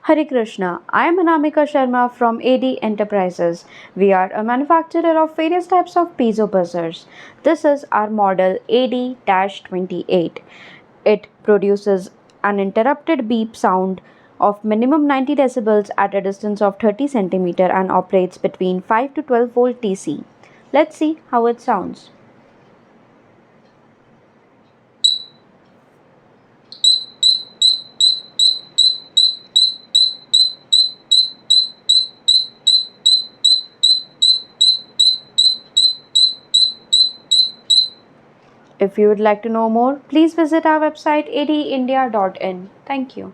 Hare Krishna. I am Anamika Sharma from AD Enterprises. We are a manufacturer of various types of piezo buzzers. This is our model AD-28. It produces an interrupted beep sound of minimum 90 decibels at a distance of 30 cm and operates between 5 to 12 volt DC. Let's see how it sounds. If you would like to know more, please visit our website adindia.in. Thank you.